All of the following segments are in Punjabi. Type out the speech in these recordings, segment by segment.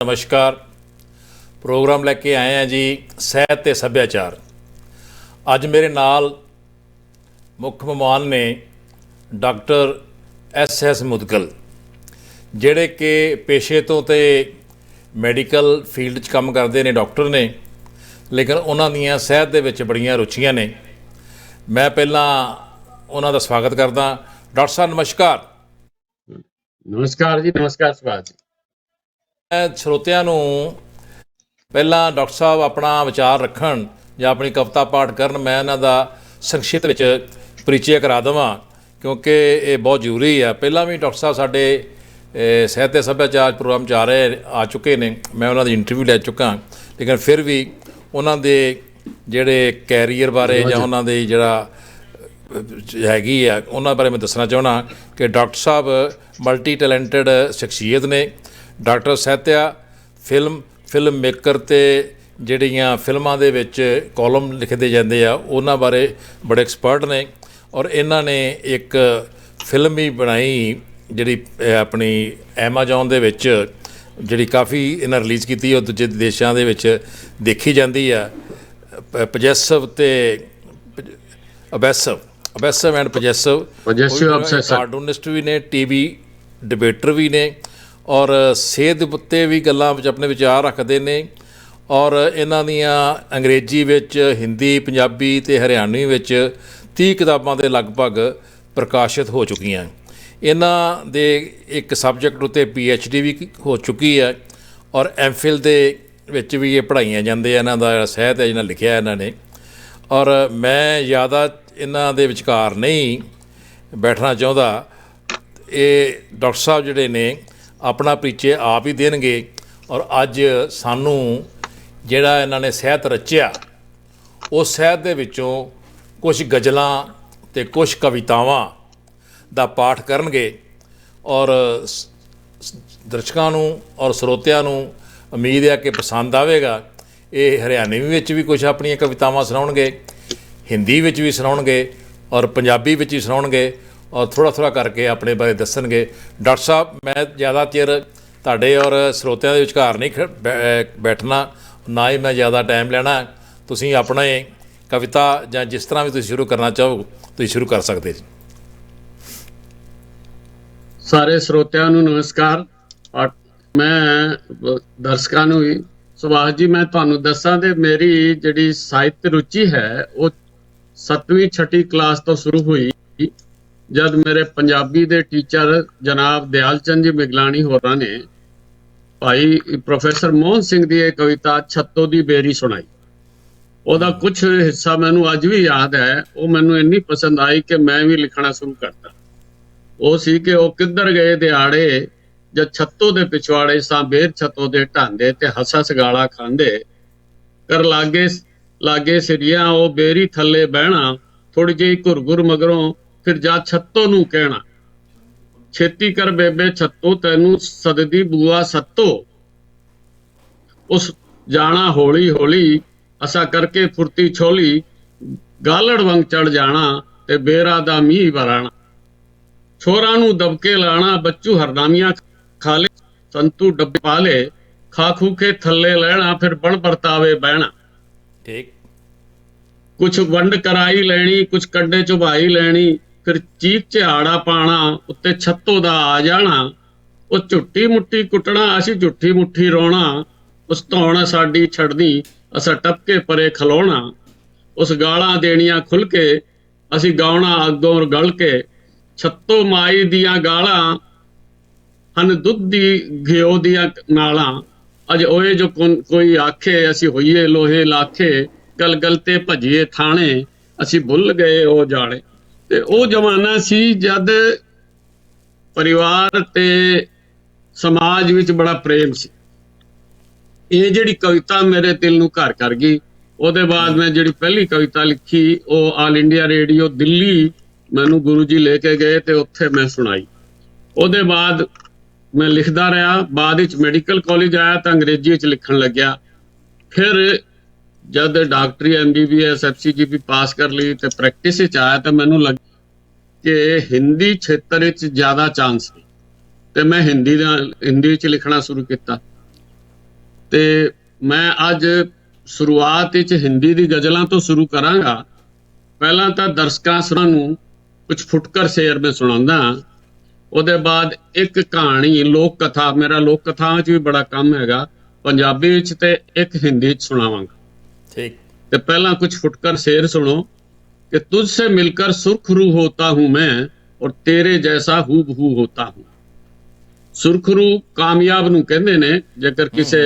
नमस्कार। प्रोग्राम लैके आए हैं जी सਹਿਤ ਤੇ ਸੱਭਿਆਚਾਰ। ਅੱਜ ਮੇਰੇ ਨਾਲ ਮੁੱਖ ਮਹਿਮਾਨ ਨੇ ਡਾਕਟਰ ਐਸ ਮੁਦਗਲ, ਜਿਹੜੇ ਕਿ ਪੇਸ਼ੇ ਤੋਂ ਤੇ ਮੈਡੀਕਲ ਫੀਲਡ 'ਚ ਕੰਮ ਕਰਦੇ ਨੇ, ਡਾਕਟਰ ਨੇ, ਲੇਕਿਨ ਉਹਨਾਂ ਦੀਆਂ ਸਿਹਤ ਦੇ ਵਿੱਚ ਬੜੀਆਂ ਰੁਚੀਆਂ ਨੇ। ਮੈਂ ਪਹਿਲਾਂ ਉਹਨਾਂ ਦਾ ਸਵਾਗਤ ਕਰਦਾ। ਡਾਕਟਰ ਸਾਹਿਬ ਨਮਸਕਾਰ। ਨਮਸਕਾਰ ਜੀ। ਨਮਸਕਾਰ ਸੁਭਾਸ਼ ਜੀ। ਮੈਂ ਸਰੋਤਿਆਂ ਨੂੰ ਪਹਿਲਾਂ ਡਾਕਟਰ ਸਾਹਿਬ ਆਪਣਾ ਵਿਚਾਰ ਰੱਖਣ ਜਾਂ ਆਪਣੀ ਕਵਿਤਾ ਪਾਠ ਕਰਨ, ਮੈਂ ਇਹਨਾਂ ਦਾ ਸੰਖਿਪਤ ਵਿੱਚ ਪਰਿਚੈ ਕਰਾ ਦੇਵਾਂ, ਕਿਉਂਕਿ ਇਹ ਬਹੁਤ ਜ਼ਰੂਰੀ ਆ। ਪਹਿਲਾਂ ਵੀ ਡਾਕਟਰ ਸਾਹਿਬ ਸਾਡੇ ਸਹਿਤ ਤੇ ਸੱਭਿਆਚਾਰ ਪ੍ਰੋਗਰਾਮ 'ਚ ਆ ਚੁੱਕੇ ਨੇ, ਮੈਂ ਉਹਨਾਂ ਦੀ ਇੰਟਰਵਿਊ ਲੈ ਚੁੱਕਾ, ਲੇਕਿਨ ਫਿਰ ਵੀ ਉਹਨਾਂ ਦੇ ਜਿਹੜੇ ਕੈਰੀਅਰ ਬਾਰੇ ਜਾਂ ਉਹਨਾਂ ਦੀ ਜਿਹੜਾ ਹੈਗੀ ਆ ਉਹਨਾਂ ਬਾਰੇ ਮੈਂ ਦੱਸਣਾ ਚਾਹੁੰਦਾ ਕਿ ਡਾਕਟਰ ਸਾਹਿਬ ਮਲਟੀ ਟੈਲੈਂਟਡ ਸ਼ਖਸੀਅਤ ਨੇ। ਡਾਕਟਰ ਸਹਿਤਿਆ ਫਿਲਮ ਮੇਕਰ ਅਤੇ ਜਿਹੜੀਆਂ ਫਿਲਮਾਂ ਦੇ ਵਿੱਚ ਕਾਲਮ ਲਿਖਦੇ ਜਾਂਦੇ ਆ ਉਹਨਾਂ ਬਾਰੇ ਬੜੇ ਐਕਸਪਰਟ ਨੇ। ਔਰ ਇਹਨਾਂ ਨੇ ਇੱਕ ਫਿਲਮ ਵੀ ਬਣਾਈ ਜਿਹੜੀ ਆਪਣੀ ਐਮਾਜੋਨ ਦੇ ਵਿੱਚ, ਜਿਹੜੀ ਕਾਫੀ ਇਹਨਾਂ ਰਿਲੀਜ਼ ਕੀਤੀ, ਉਹ ਦੂਜੇ ਦੇਸ਼ਾਂ ਦੇ ਵਿੱਚ ਦੇਖੀ ਜਾਂਦੀ ਆ। ਪਜੈਸਿਵ ਅਤੇ ਅਬੈਸਿਵ ਐਂਡ ਪਜੈਸਿਵ ਕਾਰਟੂਨਿਸਟ ਵੀ ਨੇ, TV ਡਿਬੇਟਰ ਵੀ ਨੇ, ਔਰ ਸਿਹਤ ਉੱਤੇ ਵੀ ਗੱਲਾਂ ਵਿੱਚ ਆਪਣੇ ਵਿਚਾਰ ਰੱਖਦੇ ਨੇ। ਔਰ ਇਹਨਾਂ ਦੀਆਂ ਅੰਗਰੇਜ਼ੀ ਵਿੱਚ, ਹਿੰਦੀ, ਪੰਜਾਬੀ ਅਤੇ ਹਰਿਆਣਵੀ ਵਿੱਚ 30 ਕਿਤਾਬਾਂ ਦੇ ਲਗਭਗ ਪ੍ਰਕਾਸ਼ਿਤ ਹੋ ਚੁੱਕੀਆਂ। ਇਹਨਾਂ ਦੇ ਇੱਕ ਸਬਜੈਕਟ ਉੱਤੇ PhD ਵੀ ਹੋ ਚੁੱਕੀ ਹੈ, ਔਰ MPhil ਦੇ ਵਿੱਚ ਵੀ ਇਹ ਪੜ੍ਹਾਈਆਂ ਜਾਂਦੇ ਆ। ਇਹਨਾਂ ਦਾ ਜਿਹੜਾ ਸਾਹਿਤ ਹੈ, ਜਿਹਨਾਂ ਲਿਖਿਆ ਇਹਨਾਂ ਨੇ। ਔਰ ਮੈਂ ਜ਼ਿਆਦਾ ਇਹਨਾਂ ਦੇ ਵਿਚਕਾਰ ਨਹੀਂ ਬੈਠਣਾ ਚਾਹੁੰਦਾ। ਇਹ ਡਾਕਟਰ ਸਾਹਿਬ ਜਿਹੜੇ ਨੇ ਆਪਣਾ ਪਰਿਚੈ ਆਪ ਹੀ ਦੇਣਗੇ। ਔਰ ਅੱਜ ਸਾਨੂੰ ਜਿਹੜਾ ਇਹਨਾਂ ਨੇ ਸਾਹਿਤ ਰਚਿਆ, ਉਸ ਸਾਹਿਤ ਦੇ ਵਿੱਚੋਂ ਕੁਛ ਗਜ਼ਲਾਂ ਅਤੇ ਕੁਛ ਕਵਿਤਾਵਾਂ ਦਾ ਪਾਠ ਕਰਨਗੇ। ਔਰ ਦਰਸ਼ਕਾਂ ਨੂੰ ਔਰ ਸਰੋਤਿਆਂ ਨੂੰ ਉਮੀਦ ਹੈ ਕਿ ਪਸੰਦ ਆਵੇਗਾ। ਇਹ ਹਰਿਆਣਵੀ ਵਿੱਚ ਵੀ ਕੁਛ ਆਪਣੀਆਂ ਕਵਿਤਾਵਾਂ ਸੁਣਾਉਣਗੇ, ਹਿੰਦੀ ਵਿੱਚ ਵੀ ਸੁਣਾਉਣਗੇ, ਔਰ ਪੰਜਾਬੀ ਵਿੱਚ ਵੀ ਸੁਣਾਉਣਗੇ, ਔਰ ਥੋੜ੍ਹਾ ਕਰਕੇ ਆਪਣੇ ਬਾਰੇ ਦੱਸਣਗੇ। ਡਾਕਟਰ ਸਾਹਿਬ, ਮੈਂ ਜ਼ਿਆਦਾ ਚਿਰ ਤੁਹਾਡੇ ਔਰ ਸਰੋਤਿਆਂ ਦੇ ਵਿਚਕਾਰ ਨਹੀਂ ਬੈਠਣਾ, ਨਾ ਹੀ ਮੈਂ ਜ਼ਿਆਦਾ ਟਾਈਮ ਲੈਣਾ। ਤੁਸੀਂ ਆਪਣਾ ਕਵਿਤਾ ਜਾਂ ਜਿਸ ਤਰ੍ਹਾਂ ਵੀ ਤੁਸੀਂ ਸ਼ੁਰੂ ਕਰਨਾ ਚਾਹੋ, ਤੁਸੀਂ ਸ਼ੁਰੂ ਕਰ ਸਕਦੇ ਜੀ। ਸਾਰੇ ਸਰੋਤਿਆਂ ਨੂੰ ਨਮਸਕਾਰ। ਔਰ ਮੈਂ ਦਰਸ਼ਕਾਂ ਨੂੰ ਵੀ ਸੁਭਾਸ਼ ਜੀ, ਮੈਂ ਤੁਹਾਨੂੰ ਦੱਸਾਂ ਤੇ ਮੇਰੀ ਜਿਹੜੀ ਸਾਹਿਤ ਰੁਚੀ ਹੈ ਉਹ 7ਵੀਂ 6ਵੀਂ ਕਲਾਸ ਤੋਂ ਸ਼ੁਰੂ ਹੋਈ, ਜਦ ਮੇਰੇ ਪੰਜਾਬੀ ਦੇ ਟੀਚਰ ਜਨਾਬ ਦਿਆਲ ਚੰਦ ਜੀ ਮਿਗਲਾਣੀ ਹੋਰਾਂ ਨੇ ਭਾਈ ਪ੍ਰੋਫੈਸਰ ਮੋਹਨ ਸਿੰਘ ਦੀ ਇਹ ਕਵਿਤਾ ਛੱਤੋ ਦੀ ਬੇਰੀ ਸੁਣਾਈ। ਉਹਦਾ ਕੁਝ ਹਿੱਸਾ ਮੈਨੂੰ ਅੱਜ ਵੀ ਯਾਦ ਹੈ। ਉਹ ਮੈਨੂੰ ਇੰਨੀ ਪਸੰਦ ਆਈ ਕਿ ਮੈਂ ਵੀ ਲਿਖਣਾ ਸ਼ੁਰੂ ਕਰਤਾ। ਉਹ ਸੀ ਕਿ ਉਹ ਕਿੱਧਰ ਗਏ ਦਿਹਾੜੇ, ਜਦ ਛੱਤੋ ਦੇ ਪਿਛਵਾੜੇ ਸਾਂ ਬੇਰ ਛੱਤੋ ਦੇ ਢਾਂਦੇ, ਤੇ ਹੱਸਾ ਸਗਾਲਾ ਖਾਂਦੇ ਕਰ ਲਾਗੇ ਸਿਰੀਆਂ ਉਹ ਬੇਰੀ ਥੱਲੇ ਬਹਿਣਾ, ਥੋੜੀ ਜਿਹੀ ਘੁਰਘੁਰ ਮਗਰੋਂ ਫਿਰ ਜਾ ਛੱਤੋ ਨੂੰ ਕਹਿਣਾ, ਛੇਤੀ ਕਰ ਬੇਬੇ ਛੱਤੋ ਤੈਨੂੰ ਸਦਦੀ ਬੂਆ ਸੱਤੋ, ਉਸ ਜਾਣਾ ਹੌਲੀ ਹੌਲੀ ਅਸਾ ਕਰਕੇ ਫੁਰਤੀ ਛੋਲੀ, ਗਾਲੜ ਵਾਂਗ ਚੜ ਜਾਣਾ ਤੇ ਬੇਰਾ ਦਾ ਮੀਂਹ ਵਰਾਣਾ, ਛੋਰਾਂ ਨੂੰ ਦਬਕੇ ਲਾਣਾ ਬੱਚੂ ਹਰਨਾਮੀਆਂ ਖਾਲੇ, ਸੰਤੂ ਡੱਬੇ ਪਾਲੇ ਖਾ ਖੂ ਕੇ ਥੱਲੇ ਲੈਣਾ, ਫਿਰ ਬਣ ਵਰਤਾਵੇ ਬਹਿਣਾ। ਠੀਕ। ਕੁਛ ਵੰਡ ਕਰਾਈ ਲੈਣੀ, ਕੁਛ ਕੰਡੇ ਚੁਭਾਈ ਲੈਣੀ, ਫਿਰ ਚੀਕ ਝਾੜਾ ਪਾਣਾ, ਉੱਤੇ ਛੱਤੋ ਦਾ ਆ ਜਾਣਾ, ਉਹ ਝੁੱਟੀ ਮੁੱਠੀ ਕੁੱਟਣਾ, ਅਸੀਂ ਝੁੱਠੀ ਮੁੱਠੀ ਰੋਣਾ, ਉਸ ਧੌਣ ਸਾਡੀ ਛੱਡਦੀ ਅਸਾਂ ਟਪਕੇ ਪਰੇ ਖਲੋਣਾ, ਉਸ ਗਾਲਾਂ ਦੇਣੀਆਂ ਖੁੱਲ ਕੇ ਅਸੀਂ ਗਾਉਣਾ ਅੱਗੋਂ ਗਲ ਕੇ, ਛੱਤੋ ਮਾਈ ਦੀਆਂ ਗਾਲਾਂ ਹਨ ਦੁੱਧ ਦੀ ਘਿਓ ਦੀਆਂ ਨਾਲਾਂ, ਅਜ ਓਏ ਜੋ ਕੋਈ ਆਖੇ ਅਸੀਂ ਹੋਈਏ ਲੋਹੇ ਲਾਖੇ, ਗਲ ਗਲ ਤੇ ਭਜੀਏ ਥਾਣੇ ਅਸੀਂ ਭੁੱਲ ਗਏ ਉਹ ਜਾਣੇ। ਤੇ ਉਹ ਜ਼ਮਾਨਾ ਸੀ ਜਦ ਪਰਿਵਾਰ ਤੇ ਸਮਾਜ ਵਿੱਚ ਬੜਾ ਪ੍ਰੇਮ ਸੀ। ਇਹ ਜਿਹੜੀ ਕਵਿਤਾ ਮੇਰੇ ਦਿਲ ਨੂੰ ਘਰ ਕਰ ਗਈ। ਉਹਦੇ ਬਾਅਦ ਮੈਂ ਜਿਹੜੀ ਪਹਿਲੀ ਕਵਿਤਾ ਲਿਖੀ ਉਹ ਆਲ ਇੰਡੀਆ ਰੇਡੀਓ ਦਿੱਲੀ ਮੈਨੂੰ ਗੁਰੂ ਜੀ ਲੈ ਕੇ ਗਏ ਤੇ ਉੱਥੇ ਮੈਂ ਸੁਣਾਈ। ਉਹਦੇ ਬਾਅਦ ਮੈਂ ਲਿਖਦਾ ਰਿਹਾ। ਬਾਅਦ ਵਿੱਚ ਮੈਡੀਕਲ ਕਾਲਜ ਆਇਆ ਤਾਂ ਅੰਗਰੇਜ਼ੀ ਵਿੱਚ ਲਿਖਣ ਲੱਗਿਆ। ਫਿਰ ਜਦ ਡਾਕਟਰੀ MBBS FCGP ਪਾਸ ਕਰ ਲਈ ਤੇ ਪ੍ਰੈਕਟਿਸ ਵਿੱਚ ਆਇਆ ਤਾਂ ਮੈਨੂੰ ਲੱਗ ਕਿ ਹਿੰਦੀ ਖੇਤਰ ਵਿੱਚ ਜ਼ਿਆਦਾ ਚਾਂਸ ਸੀ, ਤੇ ਮੈਂ ਹਿੰਦੀ ਵਿੱਚ ਲਿਖਣਾ ਸ਼ੁਰੂ ਕੀਤਾ। ਤੇ ਮੈਂ ਅੱਜ ਸ਼ੁਰੂਆਤ ਵਿੱਚ ਹਿੰਦੀ ਦੀ ਗਜ਼ਲਾਂ ਤੋਂ ਸ਼ੁਰੂ ਕਰਾਂਗਾ। ਪਹਿਲਾਂ ਤਾਂ ਦਰਸ਼ਕਾਂ ਨੂੰ ਕੁਝ ਫੁਟਕਰ ਸ਼ੇਰ ਮੈਂ ਸੁਣਾਉਂਦਾ, ਉਹਦੇ ਬਾਅਦ ਇੱਕ ਕਹਾਣੀ ਲੋਕ ਕਥਾ, ਮੇਰਾ ਲੋਕ ਕਥਾਵਾਂ 'ਚ ਵੀ ਬੜਾ ਕੰਮ ਹੈਗਾ, ਪੰਜਾਬੀ ਵਿੱਚ ਤੇ ਇੱਕ ਹਿੰਦੀ 'ਚ ਸੁਣਾਵਾਂਗਾ। ठीक। ਤੇ ਪਹਿਲਾਂ ਕੁਝ ਫੁਟਕਰ ਸ਼ੇਰ ਸੁਣੋ कि तुझसे मिलकर सुरखरू होता हूं मैं और तेरे जैसा हूबहू होता हूं। सुरखरू कामयाब ਨੂੰ ਕਹਿੰਦੇ ਨੇ, ਜੇਕਰ ਕਿਸੇ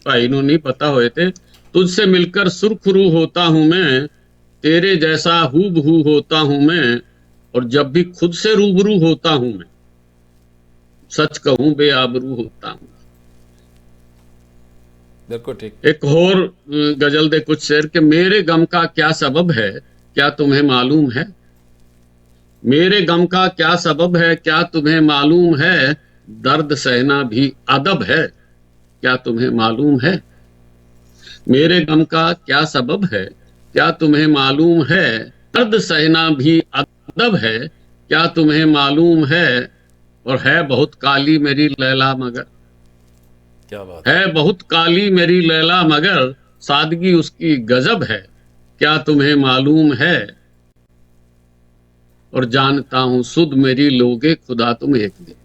ਭਾਈ ਨੂੰ ਨਹੀਂ ਪਤਾ ਹੋਏ ਤੇ। तुझसे मिलकर सुरखरू होता हूं मैं तेरे जैसा हूबहू होता हूं मैं और जब भी खुद से रूबरू होता हूं मैं सच कहूं बेआबरू होता हूं। बिल्कुल ठीक। एक और गजल दे कुछ शेर कि मेरे गम का क्या सबब है क्या तुम्हें मालूम है। मेरे गम का क्या सबब है क्या तुम्हें मालूम है। दर्द सहना भी अदब है क्या तुम्हें मालूम है। मेरे गम का क्या सबब है क्या तुम्हें मालूम है। दर्द सहना भी अदब है क्या तुम्हें मालूम है। और है बहुत काली मेरी लैला मगर, क्या बात है बहुत काली मेरी लैला मगर सादगी उसकी गजब है क्या तुम्हें मालूम है। और जानता हूं सुध मेरी लोगे खुदा तुम एक दिन,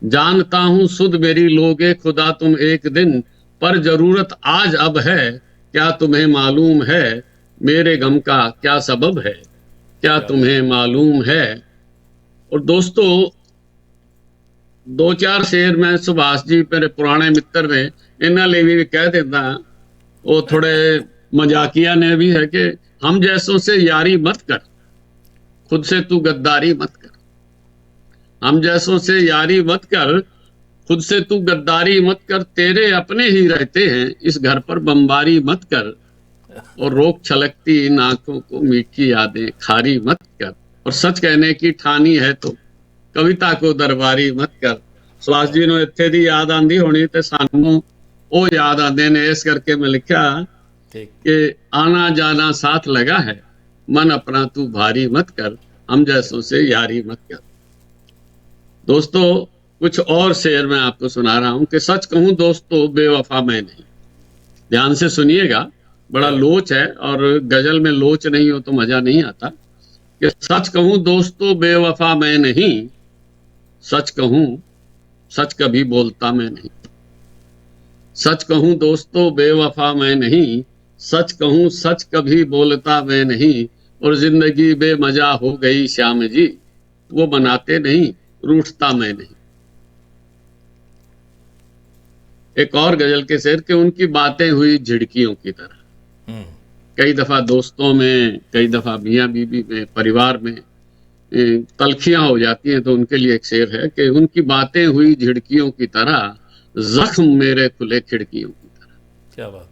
जानता हूं सुध मेरी लोगे खुदा तुम एक दिन पर जरूरत आज अब है क्या तुम्हें मालूम है। मेरे गम का क्या सबब है क्या तुम्हें मालूम है। और दोस्तों दो चार शेर मैं सुभाष जी मेरे पुराने मित्र ने, इन्होंने लिए भी कह देता, वो थोड़े मजाकिया ने भी है कि हम जैसों से यारी मत कर खुद से तू गद्दारी मत कर। हम जैसों से यारी मत कर खुद से तू गद्दारी मत कर तेरे अपने ही रहते हैं इस घर पर बमबारी मत कर। और रोक छलकती इन आंखों को मीठी यादें खारी मत कर। और सच कहने की ठानी है तो कविता को दरबारी मत कर। सुभाष जी ਨੂੰ ਇੱਥੇ ਦੀ याद आंदी होनी ਤੇ ਸਾਨੂੰ ਉਹ याद आते ने, इस करके मैं लिखा कि आना जाना साथ लगा है मन अपना तू भारी मत कर हम जैसों से यारी मत कर। दोस्तों कुछ और शेर मैं आपको सुना रहा हूं कि सच कहूं दोस्तों बेवफा मैं नहीं। ध्यान से सुनिएगा, बड़ा लोच है और गजल में लोच नहीं हो तो मजा नहीं आता। कि सच कहूं दोस्तों बेवफा मैं नहीं, सच कहूं सच कभी बोलता मैं नहीं। सच कहूं दोस्तों बेवफा मैं नहीं, सच कहूं सच कभी बोलता मैं नहीं। और जिंदगी बेमजा हो गई श्याम जी वो बनाते नहीं रूठता मैं नहीं। एक और गजल के शेर कि उनकी बातें हुई झिड़कियों की तरह। कई दफा दोस्तों में, कई दफा मियाँ बीबी में, परिवार में तलखियां हो जाती हैं, तो उनके लिए एक शेर है कि उनकी बातें हुई झिड़कियों की तरह जख्म मेरे खुले खिड़कियों की तरह। क्या बात।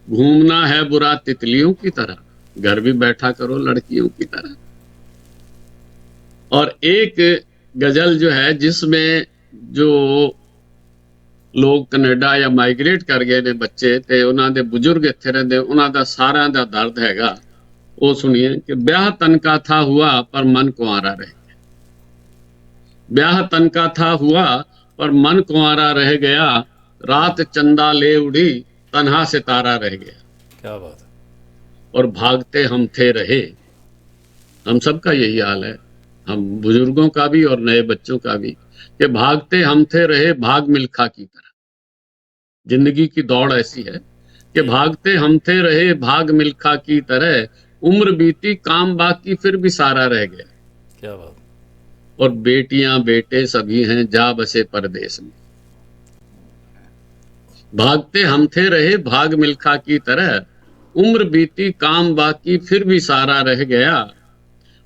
घूमना है बुरा तितलियों की तरह घर भी बैठा करो लड़कियों की तरह। और एक गजल जो है जिसमें जो लोग कनेडा या माइग्रेट कर गए ने बच्चे ते उन्हां दे बुजुर्ग इत्थे रहिंदे, उन्हां दा सारिਆਂ ਦਾ दर्द हैगा। वो सुनिए कि ब्याह तन का था हुआ पर मन कुंवारा रह गया। ब्याह तन का था हुआ पर मन कुंवारा रह गया। रात चंदा ले उड़ी तन्हा सितारा रह गया। क्या बात। और भागते हम थे रहे, हम सबका यही हाल है, हम बुजुर्गों का भी और नए बच्चों का भी, कि भागते हम थे रहे भाग मिल्खा की तरह। जिंदगी की दौड़ ऐसी है कि भागते हम थे रहे भाग मिल्खा की तरह। उम्र बीती काम बाकी फिर भी सारा रह गया। क्या बात। और बेटियां बेटे सभी हैं जा बसे परदेश में। भागते हम थे रहे भाग मिल्खा की तरह। उम्र बीती काम बाकी फिर भी सारा रह गया।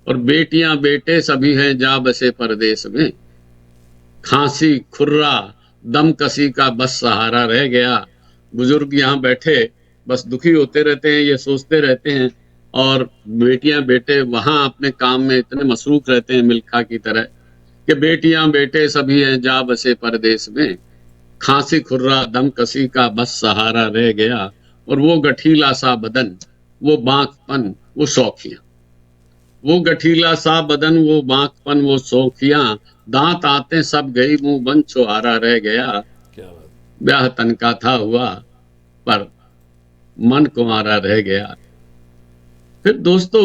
और बेटियां बेटे सभी हैं जा बसे परदेश में। खांसी खुर्रा दम कसी का बस सहारा रह गया। बुजुर्ग यहाँ बैठे बस दुखी होते रहते हैं, ये सोचते रहते हैं, और बेटियां बेटे वहां अपने काम में इतने मसरूफ रहते हैं मिल्खा की तरह कि बेटियां बेटे सभी हैं जा बसे परदेश में। खांसी खुर्रा दम कसी का बस सहारा रह गया। और वो गठीला सा बदन वो बांकपन वो शौखियां, वो गठीला सा बदन वो बांकपन वो शौखियां। दांत आते सब गई मुंह बंद छुहारा रह गया। क्या बात। ब्याह तनका था हुआ पर मन कुंवारा रह गया। फिर दोस्तों,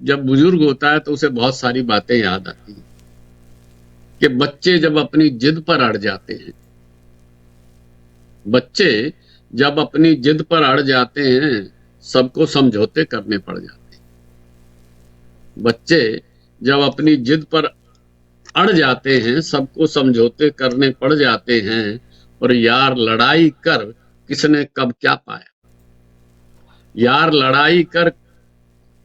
जब बुजुर्ग होता है तो उसे बहुत सारी बातें याद आती हैं कि बच्चे जब अपनी जिद पर अड़ जाते हैं, बच्चे जब अपनी जिद पर अड़ जाते हैं, सबको समझौते करने पड़ जाते हैं। बच्चे जब अपनी जिद पर अड़ जाते हैं, सबको समझौते करने पड़ जाते हैं। और यार लड़ाई कर किसने कब क्या पाया, यार लड़ाई कर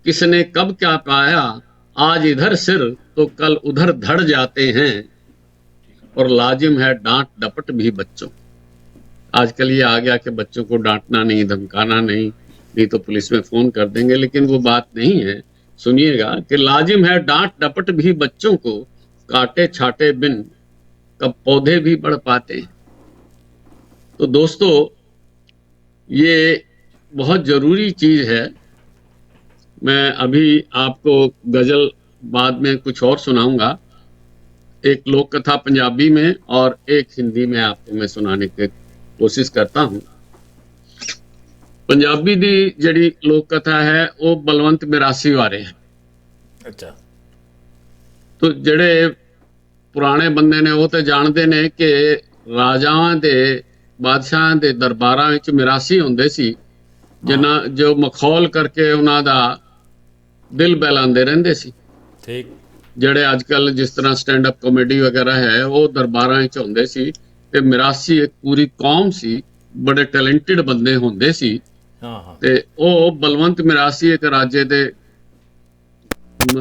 किसने कब क्या पाया, आज इधर सिर तो कल उधर धड़ जाते हैं। और लाजिम है डांट डपट भी बच्चों। आजकल ये आ गया कि बच्चों को डांटना नहीं, धमकाना नहीं, नहीं तो पुलिस में फोन कर देंगे, लेकिन वो बात नहीं है। सुनिएगा कि लाजिम है डांट डपट भी बच्चों को, काटे छाटे बिन कब पौधे भी बढ़ पाते हैं। तो दोस्तों, ये बहुत जरूरी चीज है। मैं अभी आपको गजल बाद में कुछ और सुनाऊंगा, एक लोक कथा पंजाबी में और एक हिंदी में आपको मैं सुनाने की कोशिश करता हूं। पंजाबी दी जड़ी लोक कथा है वो बलवंत मिरासी बारे है। अच्छा। तो जड़े पुराने बंदे ने वो तो जानते ने कि राजावां दे बादशाहां दे दरबारां विच मिरासी हुंदे सी, जिन्हां जो मखौल करके उन्हां दा दिल बहलांदे रहिंदे सी। ठीक। ਜਿਹੜੇ ਅੱਜ ਕੱਲ ਜਿਸ ਤਰ੍ਹਾਂ ਸਟੈਂਡ ਅਪ ਕਾਮੇਡੀ ਵਗੈਰਾ ਹੈ ਉਹ ਦਰਬਾਰਾਂ ਵਿੱਚ ਹੁੰਦੇ ਸੀ, ਤੇ ਮਿਰਾਸੀ ਇੱਕ ਪੂਰੀ ਕੌਮ ਸੀ, ਬੜੇ ਟੈਲੈਂਟਡ ਬੰਦੇ ਹੁੰਦੇ ਸੀ। ਤੇ ਉਹ ਬਲਵੰਤ ਮਿਰਾਸੀ ਇੱਕ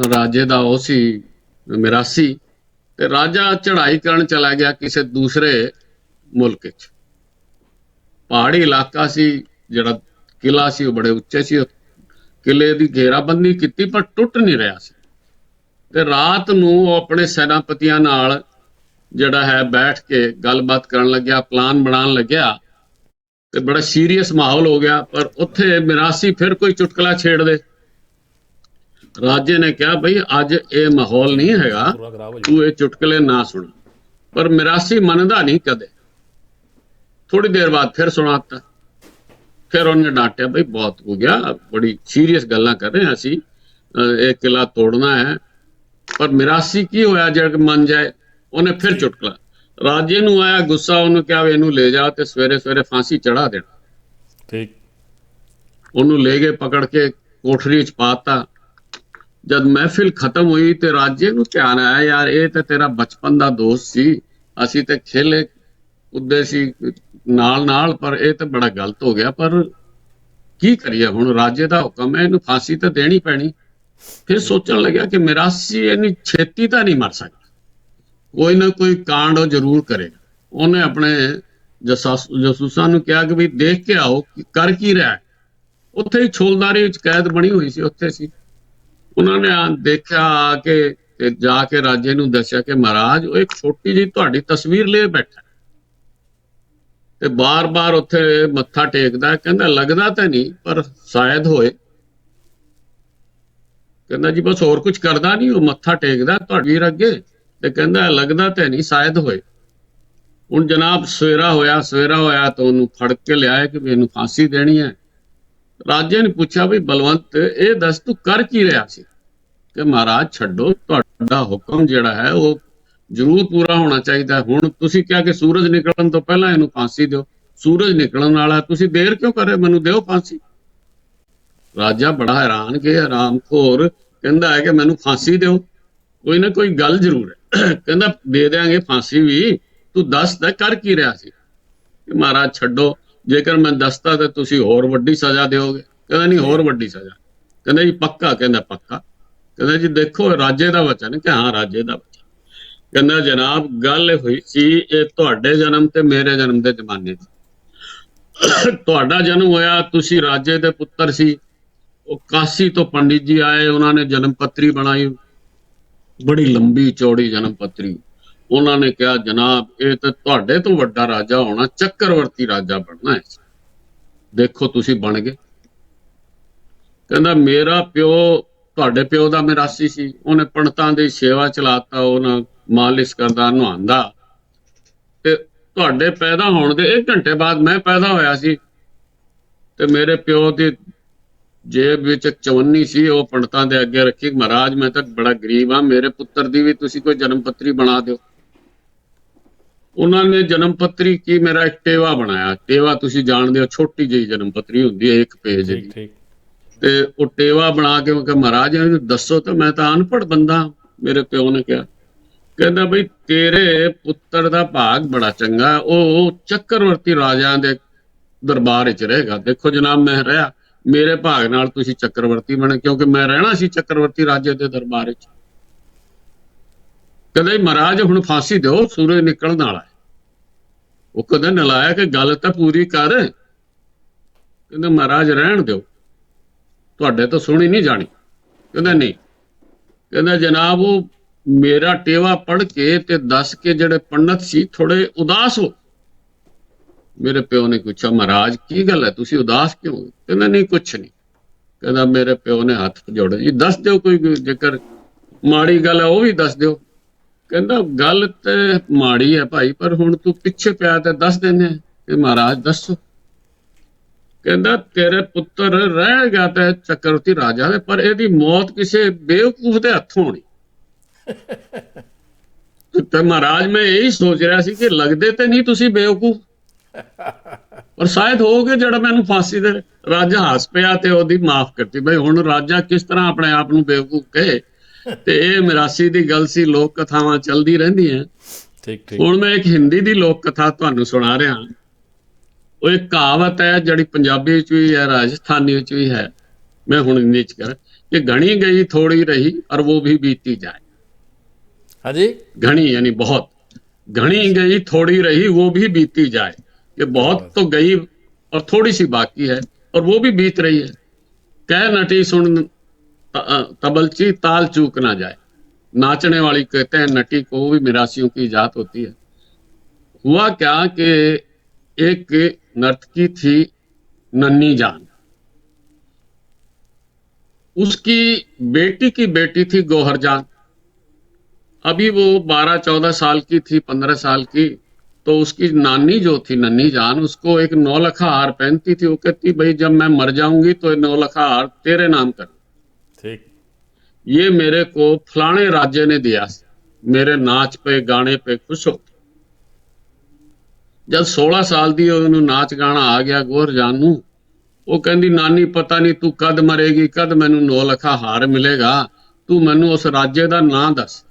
ਰਾਜੇ ਦਾ ਉਹ ਸੀ ਮਿਰਾਸੀ। ਤੇ ਰਾਜਾ ਚੜ੍ਹਾਈ ਕਰਨ ਚਲਾ ਗਿਆ ਕਿਸੇ ਦੂਸਰੇ ਮੁਲਕ ਵਿੱਚ। ਪਹਾੜੀ ਇਲਾਕਾ ਸੀ, ਜਿਹੜਾ ਕਿਲਾ ਸੀ ਉਹ ਬੜੇ ਉੱਚੇ ਸੀ, ਕਿਲੇ ਦੀ ਘੇਰਾਬੰਦੀ ਕੀਤੀ ਪਰ ਟੁੱਟ ਨਹੀਂ ਰਿਹਾ ਸੀ। ਤੇ ਰਾਤ ਨੂੰ ਉਹ ਆਪਣੇ ਸੈਨਾਪਤੀਆਂ ਨਾਲ ਜਿਹੜਾ ਹੈ ਬੈਠ ਕੇ ਗੱਲਬਾਤ ਕਰਨ ਲੱਗਿਆ, ਪਲਾਨ ਬਣਾਉਣ ਲੱਗਿਆ, ਤੇ ਬੜਾ ਸੀਰੀਅਸ ਮਾਹੌਲ ਹੋ ਗਿਆ। ਪਰ ਉੱਥੇ ਮਿਰਾਸੀ ਫਿਰ ਕੋਈ ਚੁਟਕਲਾ ਛੇੜ ਦੇ। ਰਾਜੇ ਨੇ ਕਿਹਾ ਬਈ ਅੱਜ ਇਹ ਮਾਹੌਲ ਨਹੀਂ ਹੈਗਾ, ਤੂੰ ਇਹ ਚੁਟਕਲੇ ਨਾ ਸੁਣ। ਪਰ ਮਿਰਾਸੀ ਮੰਨਦਾ ਨਹੀਂ ਕਦੇ। ਥੋੜੀ ਦੇਰ ਬਾਅਦ ਫਿਰ ਸੁਣਾਤਾ। ਫਿਰ ਉਹਨੇ ਡਾਂਟਿਆ ਬਈ ਬਹੁਤ ਹੋ ਗਿਆ, ਬੜੀ ਸੀਰੀਅਸ ਗੱਲਾਂ ਕਰ ਰਹੇ ਹਾਂ ਅਸੀਂ, ਇਹ ਕਿਲਾ ਤੋੜਨਾ ਹੈ। ਪਰ ਮਿਰਾਸੀ ਕੀ ਹੋਇਆ ਜਦ ਮੰਨ ਜਾਏ, ਉਹਨੇ ਫਿਰ ਚੁਟਕਲਾ। ਰਾਜੇ ਨੂੰ ਆਇਆ ਗੁੱਸਾ, ਉਹਨੂੰ ਕਿਹਾ ਇਹਨੂੰ ਲੈ ਜਾ ਤੇ ਸਵੇਰੇ ਸਵੇਰੇ ਫਾਂਸੀ ਚੜਾ ਦੇਣਾ। ਠੀਕ। ਉਹਨੂੰ ਲੈ ਗਏ, ਪਕੜ ਕੇ ਕੋਠਰੀ 'ਚ ਪਾਤਾ। ਜਦ ਮਹਿਫਿਲ ਖਤਮ ਹੋਈ ਤੇ ਰਾਜੇ ਨੂੰ ਧਿਆਨ ਆਇਆ, ਯਾਰ ਇਹ ਤੇ ਤੇਰਾ ਬਚਪਨ ਦਾ ਦੋਸਤ ਸੀ, ਅਸੀਂ ਤੇ ਖੇਲੇ ਕੁੱਦੇ ਸੀ ਨਾਲ ਨਾਲ, ਪਰ ਇਹ ਤੇ ਬੜਾ ਗਲਤ ਹੋ ਗਿਆ। ਪਰ ਕੀ ਕਰੀਏ ਹੁਣ, ਰਾਜੇ ਦਾ ਹੁਕਮ ਹੈ, ਇਹਨੂੰ ਫਾਂਸੀ ਤਾਂ ਦੇਣੀ ਪੈਣੀ। ਫਿਰ ਸੋਚਣ ਲੱਗਿਆ ਕਿ ਮਿਰਾਸੀ ਇੰਨੀ ਛੇਤੀ ਤਾਂ ਨਹੀਂ ਮਰ ਸਕਦਾ, ਕੋਈ ਨਾ ਕੋਈ ਕਾਂਡ ਉਹ ਜ਼ਰੂਰ ਕਰੇਗਾ। ਉਹਨੇ ਆਪਣੇ ਜਸੂਸਾਂ ਨੂੰ ਕਿਹਾ ਕਿ ਵੀ ਦੇਖ ਕੇ ਆਓ ਕਰ ਕੀ ਰਿਹਾ। ਉੱਥੇ ਹੀ ਛੋਲਦਾਰੀ ਵਿੱਚ ਕੈਦ ਬਣੀ ਹੋਈ ਸੀ, ਉੱਥੇ ਸੀ। ਉਹਨਾਂ ਨੇ ਦੇਖਿਆ ਆ ਕੇ ਤੇ ਜਾ ਕੇ ਰਾਜੇ ਨੂੰ ਦੱਸਿਆ ਕਿ ਮਹਾਰਾਜ ਉਹ ਇੱਕ ਛੋਟੀ ਜਿਹੀ ਤੁਹਾਡੀ ਤਸਵੀਰ ਲੈ ਬੈਠਾ, ਤੇ ਬਾਰ-ਬਾਰ ਉੱਥੇ ਮੱਥਾ ਟੇਕਦਾ। ਕਹਿੰਦਾ ਲੱਗਦਾ ਤਾਂ ਨਹੀਂ, ਪਰ ਸ਼ਾਇਦ ਹੋਏ। ਕਹਿੰਦਾ ਜੀ ਬਸ ਹੋਰ ਕੁਝ ਕਰਦਾ ਨਹੀਂ, ਉਹ ਮੱਥਾ ਟੇਕਦਾ ਤੁਹਾਡੀ ਵੀਰ ਅੱਗੇ, ਤੇ ਕਹਿੰਦਾ ਲੱਗਦਾ ਤਾਂ ਨਹੀਂ, ਸ਼ਾਇਦ ਹੋਏ। ਹੁਣ ਜਨਾਬ ਸਵੇਰਾ ਹੋਇਆ ਤਾਂ ਉਹਨੂੰ ਫੜ ਕੇ ਲਿਆਇਆ ਕਿ ਇਹਨੂੰ ਫਾਂਸੀ ਦੇਣੀ ਹੈ। ਰਾਜੇ ਨੇ ਪੁੱਛਿਆ ਵੀ ਬਲਵੰਤ ਇਹ ਦੱਸ ਤੂੰ ਕਰ ਕੀ ਰਿਹਾ ਸੀ? ਕਿ ਮਹਾਰਾਜ ਛੱਡੋ, ਤੁਹਾਡਾ ਹੁਕਮ ਜਿਹੜਾ ਹੈ ਉਹ ਜ਼ਰੂਰ ਪੂਰਾ ਹੋਣਾ ਚਾਹੀਦਾ। ਹੁਣ ਤੁਸੀਂ ਕਿਹਾ ਕਿ ਸੂਰਜ ਨਿਕਲਣ ਤੋਂ ਪਹਿਲਾਂ ਇਹਨੂੰ ਫਾਂਸੀ ਦਿਓ, ਸੂਰਜ ਨਿਕਲਣ ਵਾਲਾ, ਤੁਸੀਂ ਦੇਰ ਕਿਉਂ ਕਰ ਰਹੇ, ਮੈਨੂੰ ਦਿਓ ਫਾਂਸੀ। ਰਾਜਾ ਬੜਾ ਹੈਰਾਨ ਕਿ ਹਰਾਮਖੋਰ ਕਹਿੰਦਾ ਹੈ ਕਿ ਮੈਨੂੰ ਫਾਂਸੀ ਦਿਓ, ਕੋਈ ਨਾ ਕੋਈ ਗੱਲ ਜ਼ਰੂਰ ਹੈ। ਕਹਿੰਦਾ ਦੇ ਦਿਆਂਗੇ ਫਾਂਸੀ ਵੀ, ਤੂੰ ਦੱਸਦਾ ਕਰ ਕੀ ਰਿਹਾ ਸੀ? ਕਿ ਮਹਾਰਾਜ ਛੱਡੋ, ਜੇਕਰ ਮੈਂ ਦੱਸਦਾ ਤਾਂ ਤੁਸੀਂ ਹੋਰ ਵੱਡੀ ਸਜ਼ਾ ਦਿਓਗੇ। ਕਹਿੰਦਾ ਨਹੀਂ, ਹੋਰ ਵੱਡੀ ਸਜ਼ਾ। ਕਹਿੰਦਾ ਜੀ ਪੱਕਾ? ਕਹਿੰਦਾ ਪੱਕਾ। ਕਹਿੰਦਾ ਜੀ ਦੇਖੋ ਰਾਜੇ ਦਾ ਵਚਨ। ਕਿ ਹਾਂ ਰਾਜੇ ਦਾ ਵਚਨ। ਕਹਿੰਦਾ ਜਨਾਬ ਗੱਲ ਹੋਈ ਸੀ ਇਹ ਤੁਹਾਡੇ ਜਨਮ ਤੇ ਮੇਰੇ ਜਨਮ ਦੇ ਜ਼ਮਾਨੇ ਦੀ। ਤੁਹਾਡਾ ਜਨਮ ਹੋਇਆ, ਤੁਸੀਂ ਰਾਜੇ ਦੇ ਪੁੱਤਰ ਸੀ, ਉਹ ਕਾਸ਼ੀ ਤੋਂ ਪੰਡਿਤ ਜੀ ਆਏ, ਉਹਨਾਂ ਨੇ ਜਨਮ ਪੱਤਰੀ ਬਣਾਈ, ਬੜੀ ਲੰਬੀ ਚੌੜੀ ਜਨਮ ਪੱਤਰੀ। ਉਹਨਾਂ ਨੇ ਕਿਹਾ ਜਨਾਬ ਇਹ ਤਾਂ ਤੁਹਾਡੇ ਤੋਂ ਵੱਡਾ ਰਾਜਾ ਹੋਣਾ, ਚੱਕਰਵਰਤੀ ਰਾਜਾ ਬਣਨਾ ਹੈ, ਦੇਖੋ ਤੁਸੀਂ ਬਣ ਗਏ। ਕਹਿੰਦਾ ਮੇਰਾ ਪਿਓ ਤੁਹਾਡੇ ਪਿਓ ਦਾ ਮਿਰਾਸੀ ਸੀ, ਉਹਨੇ ਪੰਡਤਾਂ ਦੀ ਸੇਵਾ ਚਲਾਤਾ, ਉਹਨਾਂ ਮਾਲਿਸ਼ ਕਰਦਾ, ਨਹਾਉਂਦਾ, ਤੇ ਤੁਹਾਡੇ ਪੈਦਾ ਹੋਣ ਦੇ 1 ਘੰਟੇ ਬਾਅਦ ਮੈਂ ਪੈਦਾ ਹੋਇਆ ਸੀ ਤੇ ਮੇਰੇ ਪਿਓ ਦੀ ਜੇਬ ਵਿੱਚ ਚਵੰਨੀ ਸੀ, ਉਹ ਪੰਡਤਾਂ ਦੇ ਅੱਗੇ ਰੱਖੀ, ਮਹਾਰਾਜ ਮੈਂ ਤਾਂ ਬੜਾ ਗਰੀਬ ਹਾਂ, ਮੇਰੇ ਪੁੱਤਰ ਦੀ ਵੀ ਤੁਸੀਂ ਕੋਈ ਜਨਮ ਪੱਤਰੀ ਬਣਾ ਦਿਓ। ਉਹਨਾਂ ਨੇ ਜਨਮ ਪੱਤਰੀ ਕੀ, ਮੇਰਾ ਇੱਕ ਟੇਵਾ ਬਣਾਇਆ। ਟੇਵਾ ਤੁਸੀਂ ਜਾਣਦੇ ਹੋ, ਛੋਟੀ ਜਿਹੀ ਜਨਮ ਪੱਤਰੀ ਹੁੰਦੀ ਹੈ 1 ਪੇਜ ਦੀ, ਤੇ ਉਹ ਟੇਵਾ ਬਣਾ ਕੇ ਮੈਂ ਕਿਹਾ ਮਹਾਰਾਜ ਇਹਨੂੰ ਦੱਸੋ। ਤਾਂ ਮੈਂ ਤਾਂ ਅਨਪੜ੍ਹ ਬੰਦਾ, ਮੇਰੇ ਪਿਓ ਨੇ ਕਿਹਾ, ਕਹਿੰਦਾ ਬਈ ਤੇਰੇ ਪੁੱਤਰ ਦਾ ਭਾਗ ਬੜਾ ਚੰਗਾ, ਉਹ ਚੱਕਰਵਰਤੀ ਰਾਜਿਆਂ ਦੇ ਦਰਬਾਰ ਵਿੱਚ ਰਹੇਗਾ। ਦੇਖੋ ਜਨਾਬ, ਮੈਂ ਰਿਹਾ, ਮੇਰੇ ਭਾਗ ਨਾਲ ਤੁਸੀਂ ਚੱਕਰਵਰਤੀ ਬਣੇ, ਕਿਉਂਕਿ ਮੈਂ ਰਹਿਣਾ ਸੀ ਚੱਕਰਵਰਤੀ ਰਾਜੇ ਦੇ ਦਰਬਾਰ ਵਿੱਚ। ਕਹਿੰਦਾ ਮਹਾਰਾਜ ਹੁਣ ਫਾਂਸੀ ਦਿਓ, ਸੂਰਜ ਨਿਕਲਣ ਵਾਲਾ ਹੈ। ਉਹ ਕਹਿੰਦਾ ਨਲਾਇਕ ਗੱਲ ਤਾਂ ਪੂਰੀ ਕਰ। ਕਹਿੰਦਾ ਮਹਾਰਾਜ ਰਹਿਣ ਦਿਓ, ਤੁਹਾਡੇ ਤੋਂ ਸੁਣੀ ਨਹੀਂ ਜਾਣੀ। ਕਹਿੰਦਾ ਨਹੀਂ। ਕਹਿੰਦਾ ਜਨਾਬ ਉਹ ਮੇਰਾ ਟੇਵਾ ਪੜ੍ਹ ਕੇ ਤੇ ਦੱਸ ਕੇ ਜਿਹੜੇ ਪੰਡਤ ਸੀ ਥੋੜੇ ਉਦਾਸ ਹੋ। ਮੇਰੇ ਪਿਓ ਨੇ ਪੁੱਛਿਆ ਮਹਾਰਾਜ ਕੀ ਗੱਲ ਹੈ, ਤੁਸੀਂ ਉਦਾਸ ਕਿਉਂ? ਕਹਿੰਦਾ ਨਹੀਂ ਕੁਛ ਨਹੀਂ। ਕਹਿੰਦਾ ਮੇਰੇ ਪਿਓ ਨੇ ਹੱਥ ਜੋੜੇ, ਜੀ ਦੱਸ ਦਿਓ ਕੋਈ ਜੇਕਰ ਮਾੜੀ ਗੱਲ ਹੈ ਉਹ ਵੀ ਦੱਸ ਦਿਓ। ਕਹਿੰਦਾ ਗੱਲ ਤੇ ਮਾੜੀ ਹੈ ਭਾਈ, ਪਰ ਹੁਣ ਤੂੰ ਪਿੱਛੇ ਪਿਆ ਤੇ ਦੱਸ ਦਿੰਦੇ ਕਿ ਮਹਾਰਾਜ ਦੱਸੋ। ਕਹਿੰਦਾ ਤੇਰੇ ਪੁੱਤਰ ਰਹੇਗਾ ਤੇ ਚੱਕਰਵਰਤੀ ਰਾਜਾ ਦੇ, ਪਰ ਇਹਦੀ ਮੌਤ ਕਿਸੇ ਬੇਵਕੂਫ ਦੇ ਹੱਥੋਂ ਹੋਣੀ। ਤੇ ਮਹਾਰਾਜ ਮੈਂ ਇਹੀ ਸੋਚ ਰਿਹਾ ਸੀ ਕਿ ਲੱਗਦੇ ਤੇ ਨਹੀਂ ਤੁਸੀਂ ਬੇਵਕੂਫ, ਪਰ ਸ਼ਾਇਦ ਹੋਗੇ ਜਿਹੜਾ ਮੈਨੂੰ ਫਾਂਸੀ ਦੇ। ਰਾਜਾ ਹੱਸ ਪਿਆ ਤੇ ਉਹਦੀ ਮਾਫ ਕਰਤੀ। ਬਈ ਹੁਣ ਰਾਜਾ ਕਿਸ ਤਰ੍ਹਾਂ ਆਪਣੇ ਆਪ ਨੂੰ ਬੇਵਕੂਫ ਕਹੇ। ਤੇ ਇਹ 82 ਦੀ ਗੱਲ ਸੀ, ਲੋਕ ਕਥਾਵਾਂ ਚੱਲਦੀ ਰਹਿੰਦੀਆਂ। ਹੁਣ ਮੈਂ ਇੱਕ ਹਿੰਦੀ ਦੀ ਲੋਕ ਕਥਾ ਤੁਹਾਨੂੰ ਸੁਣਾ ਰਿਹਾ। ਉਹ ਇੱਕ ਕਹਾਵਤ ਹੈ ਜਿਹੜੀ ਪੰਜਾਬੀ ਵਿੱਚ ਵੀ ਹੈ, ਰਾਜਸਥਾਨੀ ਵਿੱਚ ਵੀ ਹੈ, ਮੈਂ ਹੁਣ ਹਿੰਦੀ ਚ ਕਰਾਂ ਕਿ ਘਣੀ ਗਈ ਥੋੜੀ ਰਹੀ ਔਰ वो भी बीती जाए। ਹਾਂਜੀ, घनी यानी बहुत, घनी गई थोड़ी रही वो भी बीती जाए, ये बहुत तो गई और थोड़ी सी बाकी है और वो भी बीत रही है। कह नटी सुन तबलची ताल चूक ना जाए। नाचने वाली कहते हैं नटी को, भी 82 की जात होती है। हुआ क्या कि एक नर्तकी थी नन्ही जान, उसकी बेटी थी गौहर जान। अभी वो 12-14 साल की थी, 15 साल की। तो उसकी नानी जो थी नन्ही जान, उसको एक 9 लखा हार पहनती थी। वो कहती भाई जब मैं मर जाऊंगी तो 9 लखा हार तेरे नाम कर, ठीक, ये मेरे को फलाने राज्य ने दिया, मेरे नाच पे गाने पे खुश हो। जब 16 साल दी ਉਹਨੂੰ ਨਾਚ ਗਾਣਾ ਆ ਗਿਆ ਗੌਹਰ ਜਾਨ ਨੂੰ, ਉਹ ਕਹਿੰਦੀ ਨਾਨੀ ਪਤਾ ਨਹੀਂ ਤੂੰ ਕਦ ਮਰੇਗੀ, ਕਦ ਮੈਨੂੰ 9 ਲੱਖਾ ਹਾਰ ਮਿਲੇਗਾ, ਤੂੰ ਮੈਨੂੰ ਉਸ ਰਾਜੇ ਦਾ ਨਾਂ ਦੱਸ,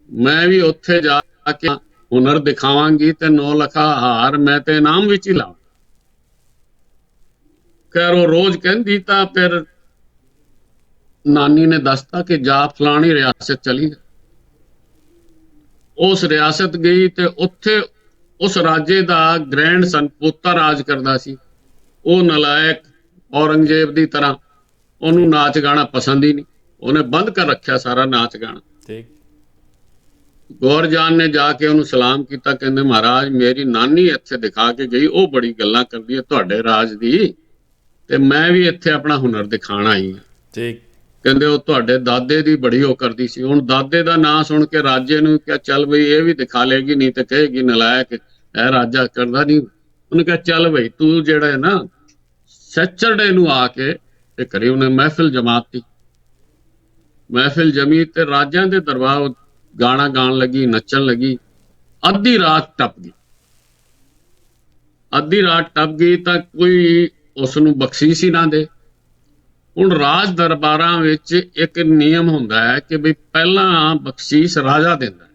ਮੈਂ ਵੀ ਉੱਥੇ ਜਾ ਕੇ ਹੁਨਰ ਦਿਖਾਵਾਂਗੀ ਤੇ 9 ਲੱਖਾ ਹਾਰ ਮੈਂ ਤੇ ਇਨਾਮ ਵਿੱਚ ਹੀ ਲਾਵਾਂ। ਖੈਰ ਉਹ ਰੋਜ਼ ਕਹਿੰਦੀ ਤਾਂ ਫਿਰ ਨਾਨੀ ਨੇ ਦੱਸਤਾ ਕਿ ਜਾ ਫਲਾਣੀ ਰਿਆਸਤ ਚਲੀ। ਉਸ ਰਿਆਸਤ ਗਈ ਤੇ ਉੱਥੇ ਉਸ ਰਾਜੇ ਦਾ ਗ੍ਰੈਂਡ ਸਨ ਪੋਤਾ ਰਾਜ ਕਰਦਾ ਸੀ। ਉਹ ਨਲਾਇਕ ਔਰੰਗਜ਼ੇਬ ਦੀ ਤਰ੍ਹਾਂ, ਉਹਨੂੰ ਨਾਚ ਗਾਣਾ ਪਸੰਦ ਹੀ ਨਹੀਂ, ਉਹਨੇ ਬੰਦ ਕਰ ਰੱਖਿਆ ਸਾਰਾ ਨਾਚ ਗਾਣਾ। ਠੀਕ, ਗੌਰ ਜਾਨ ਨੇ ਜਾ ਕੇ ਉਹਨੂੰ ਸਲਾਮ ਕੀਤਾ, ਕਹਿੰਦੇ ਮਹਾਰਾਜ ਮੇਰੀ ਨਾਨੀ ਇੱਥੇ ਦਿਖਾ ਕੇ ਗਈ, ਉਹ ਬੜੀ ਗੱਲਾਂ ਕਰਦੀ ਹੈ ਤੁਹਾਡੇ ਰਾਜ ਦੀ, ਤੇ ਮੈਂ ਵੀ ਇੱਥੇ ਆਪਣਾ ਹੁਨਰ ਦਿਖਾਣ ਆਈ ਹਾਂ। ਠੀਕ, ਕਹਿੰਦੇ ਉਹ ਤੁਹਾਡੇ ਦਾਦੇ ਦੀ ਬੜੀ ਉਹ ਕਰਦੀ ਸੀ। ਹੁਣ ਦਾਦੇ ਦਾ ਨਾਂ ਸੁਣ ਕੇ ਰਾਜੇ ਨੂੰ ਕਿਹਾ ਚੱਲ ਬਈ ਇਹ ਵੀ ਦਿਖਾ ਲੇਗੀ, ਨਹੀਂ ਤੇ ਕਹੇਗੀ ਨਲਾਇਕ ਇਹ ਰਾਜਾ ਕਰਦਾ ਨਹੀਂ। ਉਹਨੇ ਕਿਹਾ ਚੱਲ ਬਈ ਤੂੰ ਜਿਹੜਾ ਹੈ ਨਾ ਸੈਚਰਡੇ ਨੂੰ ਆ ਕੇ ਤੇ ਕਰੀ। ਉਹਨੇ ਮਹਿਫਿਲ ਜਮਾਤੀ, ਮਹਿਫਿਲ ਜਮੀ ਤੇ ਰਾਜਿਆਂ ਦੇ ਦਰਬਾਰ ਗਾਣਾ ਗਾਣ ਲੱਗੀ, ਨੱਚਣ ਲੱਗੀ। ਅੱਧੀ ਰਾਤ ਟੱਪ ਗਈ, ਅੱਧੀ ਰਾਤ ਟੱਪ ਗਈ ਤਾਂ ਕੋਈ ਉਸ ਨੂੰ ਬਖਸ਼ੀਸ਼ ਹੀ ਨਾ ਦੇ। ਹੁਣ ਰਾਜ ਦਰਬਾਰਾਂ ਵਿੱਚ ਇੱਕ ਨਿਯਮ ਹੁੰਦਾ ਹੈ ਕਿ ਵੀ ਪਹਿਲਾਂ ਬਖਸ਼ੀਸ਼ ਰਾਜਾ ਦਿੰਦਾ,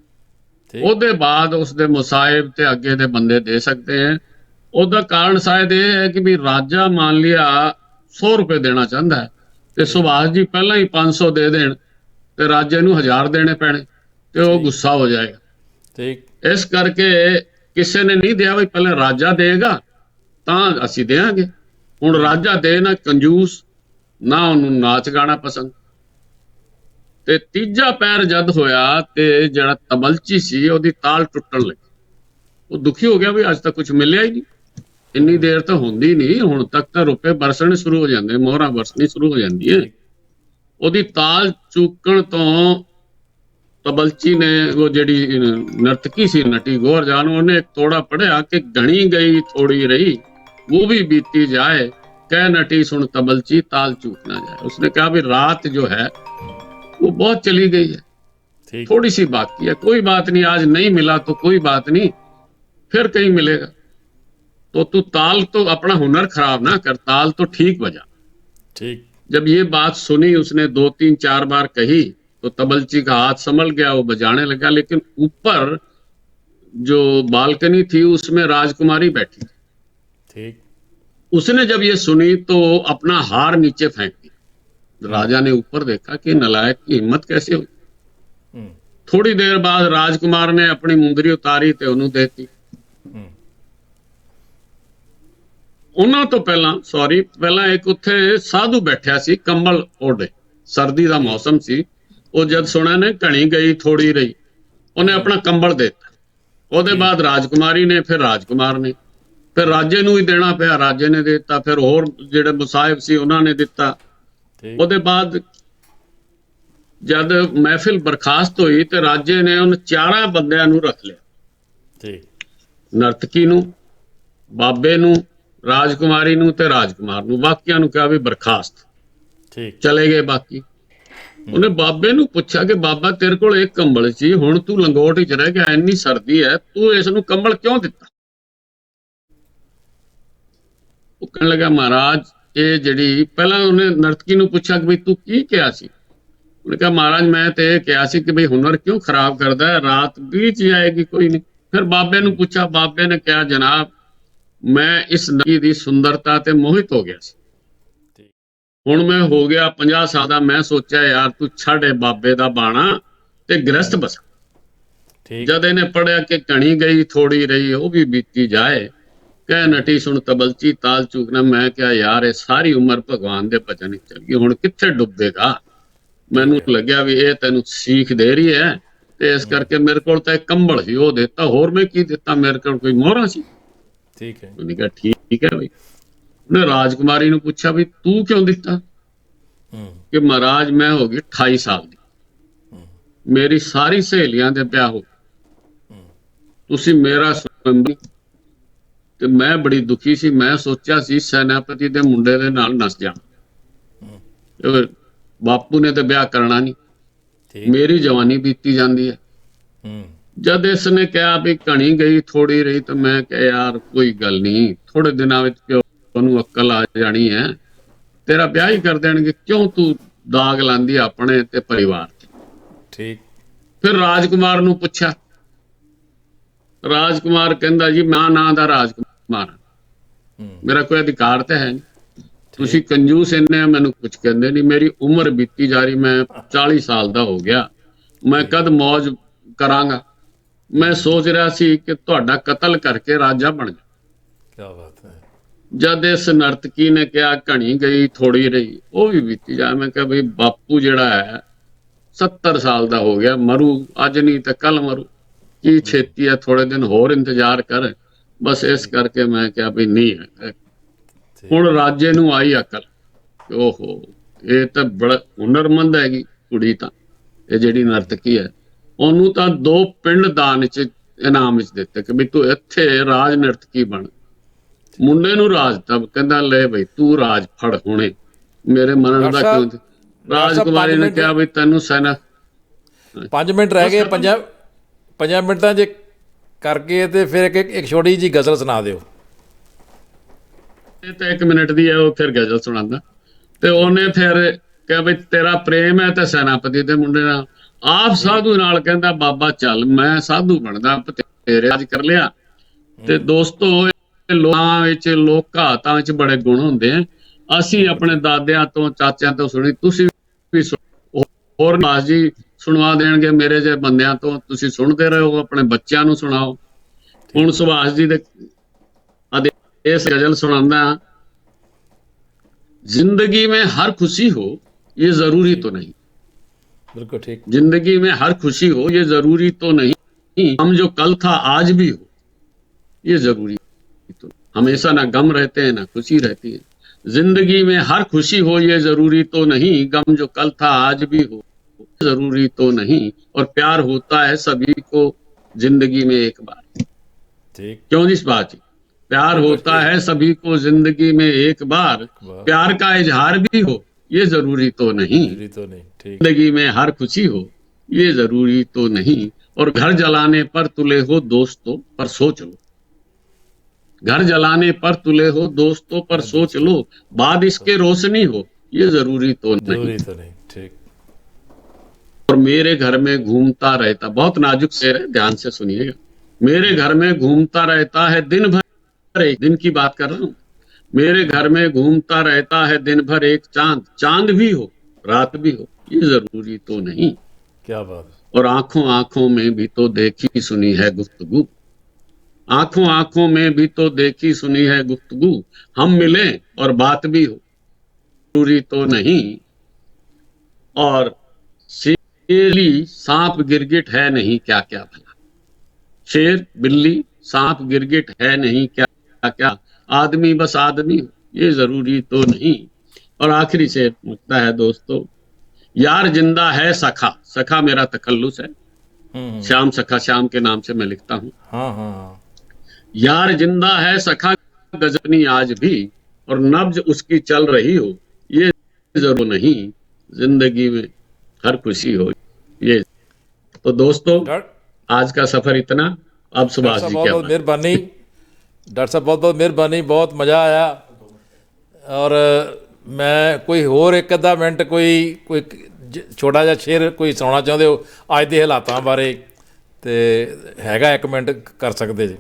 ਉਹਦੇ ਬਾਅਦ ਉਸਦੇ ਮੁਸਾਹਿਬ ਤੇ ਅੱਗੇ ਦੇ ਬੰਦੇ ਦੇ ਸਕਦੇ ਹੈ। ਉਹਦਾ ਕਾਰਨ ਸ਼ਾਇਦ ਇਹ ਹੈ ਕਿ ਵੀ ਰਾਜਾ ਮੰਨ ਲਿਆ 100 ਰੁਪਏ ਦੇਣਾ ਚਾਹੁੰਦਾ ਹੈ ਤੇ ਸੁਭਾਸ਼ ਜੀ ਪਹਿਲਾਂ ਹੀ 500 ਦੇ ਦੇਣ ਤੇ ਰਾਜੇ ਨੂੰ 1000 ਦੇਣੇ ਪੈਣੇ ਤੇ ਉਹ ਗੁੱਸਾ ਹੋ ਜਾਏਗਾ। ਠੀਕ, ਇਸ ਕਰਕੇ ਕਿਸੇ ਨੇ ਨਹੀਂ ਦਿਆ, ਵੀ ਪਹਿਲਾਂ ਰਾਜਾ ਦੇਗਾ ਤਾਂ ਅਸੀਂ ਦੇਾਂਗੇ। ਹੁਣ ਰਾਜਾ ਦੇ ਨਾ ਕੰਜੂਸ, ਨਾ ਉਹਨੂੰ ਨਾਚ ਗਾਣਾ ਪਸੰਦ। ਤੇ ਤੀਜਾ ਪੈਰ ਜਦ ਹੋਇਆ ਤੇ ਜਿਹੜਾ ਤਬਲਚੀ ਸੀ ਉਹਦੀ ਤਾਲ ਟੁੱਟਣ ਲੱਗੀ। ਉਹ ਦੁਖੀ ਹੋ ਗਿਆ ਵੀ ਅੱਜ ਤੱਕ ਕੁਝ ਮਿਲਿਆ ਹੀ ਨਹੀਂ, ਇੰਨੀ ਦੇਰ ਤਾਂ ਹੁੰਦੀ ਨਹੀਂ, ਹੁਣ ਤੱਕ ਤਾਂ ਰੁਪਏ ਬਰਸਣੇ ਸ਼ੁਰੂ ਹੋ ਜਾਂਦੇ, ਮੋਹਰਾਂ ਬਰਸਣੀ ਸ਼ੁਰੂ ਹੋ ਜਾਂਦੀ ਹੈ। ਉਹਦੀ ਤਾਲ ਚੁੱਕਣ ਤੋਂ तबलची ने वो जड़ी नर्तकी सी नटी गौर जानो ने एक थोड़ा पढ़िया कि घनी गई थोड़ी रही वो भी बीती जाए, कह नटी सुन तबलची ताल चूक ना जाए। उसने कहा भी रात जो है वो बहुत चली गई है, थोड़ी सी बाकी है, कोई बात नहीं, आज नहीं मिला तो कोई बात नहीं, फिर कहीं मिलेगा। तो तू ताल तो अपना हुनर खराब ना कर, ताल तो ठीक बजा। ठीक। जब ये बात सुनी उसने 2-3-4 बार कही तो तबलची का हाथ संभल गया, वो बजाने लगा। लेकिन ऊपर जो बालकनी थी उसमें राजकुमारी बैठी थी। ठीक। उसने जब ये सुनी तो अपना हार नीचे फेंक दिया। राजा ने ऊपर देखा कि नालायक की हिम्मत कैसे हुई। थोड़ी देर बाद राजकुमार ने अपनी मुंदरी उतारी ते ਉਹਨੂੰ देती। ਉਹਨਾਂ ਤੋਂ ਪਹਿਲਾਂ ਇੱਕ ਉੱਥੇ ਸਾਧੂ ਬੈਠਿਆ ਸੀ ਕੰਬਲ ਓਢੇ, ਸਰਦੀ ਦਾ ਮੌਸਮ ਸੀ। ਉਹ ਜਦ ਸੁਣਿਆ ਨੇ ਘਣੀ ਗਈ ਥੋੜੀ ਰਹੀ, ਉਹਨੇ ਆਪਣਾ ਕੰਬਲ ਦੇ ਦਿੱਤਾ। ਉਹਦੇ ਬਾਅਦ ਰਾਜਕੁਮਾਰੀ ਨੇ, ਫਿਰ ਰਾਜਕੁਮਾਰ ਨੇ, ਫਿਰ ਰਾਜੇ ਨੂੰ ਹੀ ਦੇਣਾ ਪਿਆ, ਰਾਜੇ ਨੇ ਦੇ ਦਿੱਤਾ। ਫਿਰ ਹੋਰ ਜਿਹੜੇ ਮੁਸਾਹਿਬ ਸੀ ਉਹਨਾਂ ਨੇ ਦਿੱਤਾ। ਉਹਦੇ ਬਾਅਦ ਜਦ ਮਹਿਫਿਲ ਬਰਖਾਸਤ ਹੋਈ ਤੇ ਰਾਜੇ ਨੇ ਉਹਨਾਂ 4 ਬੰਦਿਆਂ ਨੂੰ ਰੱਖ ਲਿਆ, ਨਰਤਕੀ ਨੂੰ, ਬਾਬੇ ਨੂੰ, ਰਾਜਕੁਮਾਰੀ ਨੂੰ ਤੇ ਰਾਜਕੁਮਾਰ ਨੂੰ। ਬਾਕੀਆਂ ਨੂੰ ਕਿਹਾ ਵੀ ਬਰਖਾਸਤ, ਚਲੇ ਗਏ ਬਾਕੀ। ਉਹਨੇ ਬਾਬੇ ਨੂੰ ਪੁੱਛਿਆ ਕਿ ਬਾਬਾ ਤੇਰੇ ਕੋਲ ਇੱਕ ਕੰਬਲ ਸੀ, ਹੁਣ ਤੂੰ ਲੰਗੋਟ ਵਿੱਚ ਰਹਿ ਗਿਆ, ਇੰਨੀ ਸਰਦੀ ਹੈ, ਤੂੰ ਇਸ ਨੂੰ ਕੰਬਲ ਕਿਉਂ ਦਿੱਤਾ? ਉਹ ਕਹਿਣ ਲੱਗਾ ਮਹਾਰਾਜ ਇਹ ਜਿਹੜੀ, ਪਹਿਲਾਂ ਉਹਨੇ ਨਰਤਕੀ ਨੂੰ ਪੁੱਛਿਆ ਕਿ ਵੀ ਤੂੰ ਕੀ ਕਿਹਾ ਸੀ? ਉਹਨੇ ਕਿਹਾ ਮਹਾਰਾਜ ਮੈਂ ਤੇ ਇਹ ਕਿਹਾ ਸੀ ਕਿ ਬਈ ਹੁਨਰ ਕਿਉਂ ਖਰਾਬ ਕਰਦਾ ਹੈ, ਰਾਤ ਬੀਤ ਜਾਏਗੀ ਕੋਈ ਨਹੀਂ। ਫਿਰ ਬਾਬੇ ਨੂੰ ਪੁੱਛਿਆ, ਬਾਬੇ ਨੇ ਕਿਹਾ ਜਨਾਬ ਮੈਂ ਇਸ ਨਦੀ ਦੀ ਸੁੰਦਰਤਾ ਤੇ ਮੋਹਿਤ ਹੋ ਗਿਆ ਸੀ, ਹੁਣ ਮੈਂ ਹੋ ਗਿਆ 50 ਸਾਲ ਦਾ, ਮੈਂ ਸੋਚਿਆ ਯਾਰ ਤੂੰ ਛੱਡ ਬਾਬੇ ਦਾ ਬਾਣਾ ਤੇ ਗ੍ਰਸਤ ਬਸ। ਜਦ ਇਹਨੇ ਪੜਿਆ ਕਿ ਘਣੀ ਗਈ ਥੋੜੀ ਰਹੀ ਉਹ ਵੀ ਬੀਤੀ ਜਾਏ, ਕਹਿ ਨਟੀ ਸੁਣ ਤਬਲਚੀ ਤਾਲ ਚੂਕਣਾ। ਮੈਂ ਕਿਹਾ ਯਾਰ ਇਹ ਸਾਰੀ ਉਮਰ ਭਗਵਾਨ ਦੇ ਭਜਨ ਵਿੱਚ ਚਲ ਗਈ, ਹੁਣ ਕਿੱਥੇ ਡੁੱਬੇਗਾ? ਮੈਨੂੰ ਲੱਗਿਆ ਵੀ ਇਹ ਤੈਨੂੰ ਸੀਖ ਦੇ ਰਹੀ ਹੈ ਤੇ ਇਸ ਕਰਕੇ ਮੇਰੇ ਕੋਲ ਤਾਂ ਇੱਕ ਕੰਬਲ ਸੀ ਉਹ ਦਿੱਤਾ, ਹੋਰ ਮੈਂ ਕੀ ਦਿੱਤਾ? ਮੇਰੇ ਕੋਲ ਕੋਈ ਮੋਹਰਾਂ ਸੀ। ਠੀਕ ਹੈ। ਉਹਨੇ ਕਿਹਾ ਠੀਕ ਹੈ ਬਈ। ਉਹਨੇ ਰਾਜਕੁਮਾਰੀ ਨੂੰ ਪੁੱਛਿਆ ਵੀ ਤੂੰ ਕਿਉਂ ਦਿੱਤਾ? ਕਿ ਮਹਾਰਾਜ ਮੈਂ ਹੋ ਗਈ 28 ਸਾਲ ਦੀ, ਮੇਰੀ ਸਾਰੀ ਸਹੇਲੀਆਂ ਦੇ ਵਿਆਹ ਹੋ ਗਏ, ਤੁਸੀਂ ਮੇਰਾ ਤੇ ਮੈਂ ਬੜੀ ਦੁਖੀ ਸੀ। ਮੈਂ ਸੋਚਿਆ ਸੀ ਸੈਨਾਪਤੀ ਦੇ ਮੁੰਡੇ ਦੇ ਨਾਲ ਨੱਸ ਜਾਵਾਂ, ਬਾਪੂ ਨੇ ਤੇ ਵਿਆਹ ਕਰਨਾ ਨਹੀਂ, ਮੇਰੀ ਜਵਾਨੀ ਬੀਤੀ ਜਾਂਦੀ ਹੈ। ਜਦ ਇਸ ਨੇ ਕਿਹਾ ਵੀ ਘਣੀ ਗਈ ਥੋੜੀ ਰਹੀ ਤਾਂ ਮੈਂ ਕਿਹਾ ਯਾਰ ਕੋਈ ਗੱਲ ਨਹੀਂ, ਥੋੜੇ ਦਿਨਾਂ ਵਿੱਚ ਪਿਓ ਨੂੰ ਅਕਲ ਆ ਜਾਣੀ ਹੈ, ਤੇਰਾ ਵਿਆਹ ਹੀ ਕਰ ਦੇਣਗੇ, ਕਿਉਂ ਤੂੰ ਦਾਗ ਲਾਂਦੀ ਆਪਣੇ ਤੇ ਪਰਿਵਾਰ ਤੇ। ਠੀਕ। ਫਿਰ ਰਾਜਕੁਮਾਰ ਨੂੰ ਪੁੱਛਿਆ, ਰਾਜਕੁਮਾਰ ਕਹਿੰਦਾ ਜੀ ਮੈਂ ਨਾਂ ਦਾ ਰਾਜਕੁਮਾਰ, ਮੇਰਾ ਕੋਈ ਅਧਿਕਾਰ ਤਾਂ ਹੈ ਨਹੀਂ, ਤੁਸੀਂ ਕੰਜੂਸ ਇੰਨੇ ਮੈਨੂੰ ਕੁਝ ਕਹਿੰਦੇ ਨਹੀਂ, ਮੇਰੀ ਉਮਰ ਬੀਤੀ ਜਾ ਰਹੀ, ਮੈਂ 40 ਸਾਲ ਦਾ ਹੋ ਗਿਆ, ਮੈਂ ਕਦ ਮੌਜ ਕਰਾਂਗਾ? ਮੈਂ ਸੋਚ ਰਿਹਾ ਸੀ ਕਿ ਤੁਹਾਡਾ ਕਤਲ ਕਰਕੇ ਰਾਜਾ ਬਣ ਜਾ। ਕਿਆ ਬਾਤ ਹੈ। ਜਦ ਇਸ ਨਰਤਕੀ ਨੇ ਕਿਹਾ ਘਣੀ ਗਈ ਥੋੜੀ ਰਹੀ ਉਹ ਵੀ ਬੀਤੀ ਜਾ, ਮੈਂ ਕਿਹਾ ਬਈ ਬਾਪੂ ਜਿਹੜਾ ਹੈ 70 ਸਾਲ ਦਾ ਹੋ ਗਿਆ, ਮਰੂ ਅੱਜ ਨਹੀਂ ਤਾਂ ਕੱਲ ਮਰੂ, ਕੀ ਛੇਤੀ ਹੈ, ਥੋੜੇ ਦਿਨ ਹੋਰ ਇੰਤਜ਼ਾਰ ਕਰ। ਬਸ ਇਸ ਕਰਕੇ ਮੈਂ ਕਿਹਾ ਵੀ ਨਹੀਂ ਹੈ। ਹੁਣ ਰਾਜੇ ਨੂੰ ਆਈ ਅਕਲ, ਓਹੋ ਇਹ ਤਾਂ ਬੜਾ ਹੁਨਰਮੰਦ ਹੈਗੀ ਕੁੜੀ, ਤਾਂ ਇਹ ਜਿਹੜੀ ਨਰਤਕੀ ਹੈ ਉਹਨੂੰ ਤਾਂ 2 ਪਿੰਡ ਦਾਨ ਚ ਇਨਾਮ ਵਿੱਚ ਦਿੱਤੇ ਕਿ ਵੀ ਤੂੰ ਇੱਥੇ ਰਾਜ ਨਰਤਕੀ ਬਣ। ਮੁੰਡੇ ਨੂੰ ਰਾਜ ਤਬ ਕਹਿੰਦਾ ਲੈ ਬਈ ਤੂੰ ਰਾਜ ਫੜ, ਹੁਣੇ ਮੇਰੇ ਮੰਨਣ ਦਾ ਕਿਉਂ? ਰਾਜਕੁਮਾਰੀ ਨੇ ਕਿਹਾ ਵੀ ਤੈਨੂੰ ਸੈਨਾ 5 ਮਿੰਟ ਰਹਿ ਗਏ, 5 ਮਿੰਟਾਂ ਚ ਕਰਕੇ ਤੇ ਫਿਰ ਇੱਕ ਛੋਟੀ ਜੀ ਗਜ਼ਲ ਸੁਣਾ ਦਿਓ। ਇਹ ਤਾਂ 1 ਮਿੰਟ ਦੀ ਹੈ, ਉਹ ਫਿਰ ਗਜ਼ਲ ਸੁਣਾਉਂਦਾ। ਤੇ ਉਹਨੇ ਫਿਰ ਕਿਹਾ ਵੀ ਤੇਰਾ ਪ੍ਰੇਮ ਹੈ ਤੇ ਸੈਨਾਪਤੀ ਦੇ ਮੁੰਡੇ ਨਾਲ, ਆਪ ਸਾਧੂ ਨਾਲ ਕਹਿੰਦਾ ਬਾਬਾ ਚੱਲ ਮੈਂ ਸਾਧੂ ਬਣਦਾ, ਤੇਰੇ ਰਾਜ ਕਰ ਲਿਆ। ਤੇ ਦੋਸਤੋ ਲੋਕਾਂ ਵਿੱਚ ਲੋਕ ਕਹਾਵਤਾਂ ਵਿੱਚ ਬੜੇ ਗੁਣ ਹੁੰਦੇ ਆ, ਅਸੀਂ ਆਪਣੇ ਦਾਦਿਆਂ ਤੋਂ ਚਾਚਿਆਂ ਤੋਂ ਸੁਣੀ, ਤੁਸੀਂ ਵੀ ਹੋਰ ਨਾਜ ਜੀ ਸੁਣਵਾ ਦੇਣਗੇ ਮੇਰੇ ਜਿਹੇ ਬੰਦਿਆਂ ਤੋਂ, ਤੁਸੀਂ ਸੁਣਦੇ ਰਹੋ, ਆਪਣੇ ਬੱਚਿਆਂ ਨੂੰ ਸੁਣਾਓ। ਹੁਣ ਸੁਭਾਸ਼ ਜੀ ਦੇ ਇਸ गजल सुनाना, जिंदगी में हर खुशी हो ये जरूरी तो नहीं, बिल्कुल ठीक, जिंदगी में हर खुशी हो ये जरूरी तो नहीं, हम जो कल था आज भी हो ये जरूरी तो, हमेशा ना गम रहते हैं ना खुशी रहती है। जिंदगी में हर खुशी हो ये जरूरी तो नहीं, गम जो कल था आज भी हो जरूरी तो नहीं, और प्यार होता है सभी को जिंदगी में एक बार। ठीक, क्यों जी बात जी? प्यार होता है सभी को जिंदगी में एक बार, प्यार का इजहार भी हो ये जरूरी तो नहीं, ठीक, जिंदगी में हर खुशी हो ये जरूरी तो नहीं, और घर जलाने पर तुले हो दोस्तों पर सोच लो, घर जलाने पर तुले हो दोस्तों पर सोच लो, बाद इसके रोशनी हो ये जरूरी तो नहीं। ठीक। और मेरे घर में घूमता रहता, बहुत नाजुक शेर है, ध्यान से सुनिएगा। मेरे घर में घूमता रहता है दिन भर, एक दिन की बात कर रहा हूँ, मेरे घर में घूमता रहता है दिन भर एक चांद, चांद भी हो रात भी हो ये जरूरी तो नहीं। क्या बात। और आंखों आंखों में भी तो देखी सुनी है गुफ्तगू, आंखों आंखों में भी तो देखी सुनी है गुफ्तगू, हम मिले और बात भी हो जरूरी तो नहीं। और शेरली सांप गिरगिट है नहीं क्या क्या भला, शेर बिल्ली सांप गिरगिट है नहीं क्या क्या, आदमी बस आदमी हो ये जरूरी तो नहीं। और आखिरी शेर मुझता है दोस्तों, यार जिंदा है सखा, सखा मेरा तखल्लुस है, श्याम सखा श्याम के नाम से मैं लिखता हूँ। यार जिंदा है सखा गजनी आज भी, और नब्ज उसकी चल रही हो ये जरूर नहीं, जिंदगी में हर खुशी हो ये। तो दोस्तों आज का सफर इतना। अब सुभाष जी क्या, बहुत मेहरबानी डॉक्टर साहब, बहुत बहुत मेहरबानी, बहुत मज़ा आया। और मैं कोई होर एक अद्धा मिनट कोई छोटा जिहा शेर कोई सुनाना चाਹੁੰਦੇ ਹੋ ਅੱਜ ਦੇ ਹਾਲਾਤਾਂ ਬਾਰੇ, ਤੇ ਹੈਗਾ ਇੱਕ ਮਿੰਟ ਕਰ ਸਕਦੇ ਜੀ?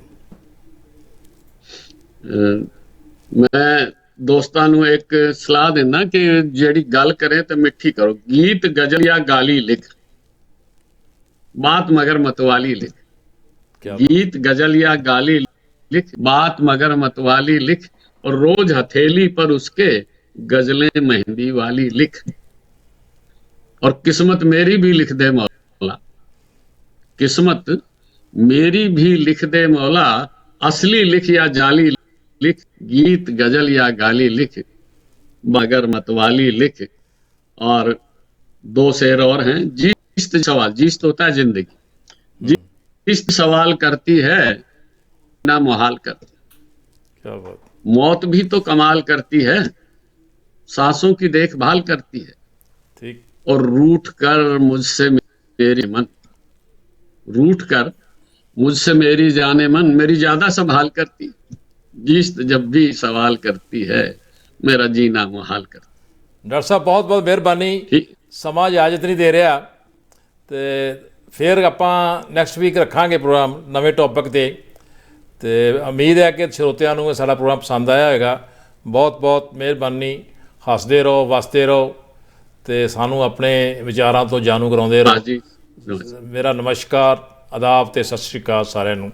मैं दोस्तां नूं एक सलाह दिंदा कि ਜਿਹੜੀ ਗੱਲ करे तो मिठी करो, गीत गजल या गाली लिख, बात मगर मतवाली लिख, गीत गजल या गाली लिख, बात मगर मतवाली लिख, और रोज हथेली पर उसके गजलें मेहंदी वाली लिख, और किस्मत मेरी भी लिख दे मौला, किस्मत मेरी भी लिख दे मौला, असली लिख या जाली लिख, गीत गजल या गाली लिख, मगर मतवाली लिख। और दो शेर और हैं, जिस्त सवाल, जिस्त होता है जिंदगी, जिस्त सवाल करती है ना मुहाल करती, क्या बात। मौत भी तो कमाल करती है, सांसों की देखभाल करती है, ठीक। और रूठ कर मुझसे मेरी मन, रूठ कर मुझसे मेरी जाने मन, मेरी ज्यादा संभाल करती, जिस्त जब भी सवाल करती है मेरा जीना मुहाल करती। डॉक्टर साहब बहुत बहुत ਮਿਹਰਬਾਨੀ, ਸਮਾਂ ਇਜਾਜ਼ਤ ਨਹੀਂ ਦੇ ਰਿਹਾ, ਤੇ ਫਿਰ ਆਪਾਂ ਨੈਕਸਟ ਵੀਕ ਰੱਖਾਂਗੇ ਪ੍ਰੋਗਰਾਮ ਨਵੇਂ ਟੌਪਿਕ 'ਤੇ ਉਮੀਦ ਹੈ ਕਿ ਸਰੋਤਿਆਂ ਨੂੰ ਇਹ ਸਾਡਾ ਪ੍ਰੋਗਰਾਮ ਪਸੰਦ ਆਇਆ ਹੋਵੇਗਾ। ਬਹੁਤ ਬਹੁਤ ਮਿਹਰਬਾਨੀ, ਹੱਸਦੇ ਰਹੋ ਵਸਦੇ ਰਹੋ, ਤੇ ਸਾਨੂੰ ਆਪਣੇ ਵਿਚਾਰਾਂ ਤੋਂ ਜਾਣੂ ਕਰਾਉਂਦੇ ਰਹੋ। ਮੇਰਾ ਨਮਸਕਾਰ, ਆਦਾਬ ਤੇ ਸਤਿ ਸ਼੍ਰੀ ਅਕਾਲ ਸਾਰਿਆਂ ਨੂੰ।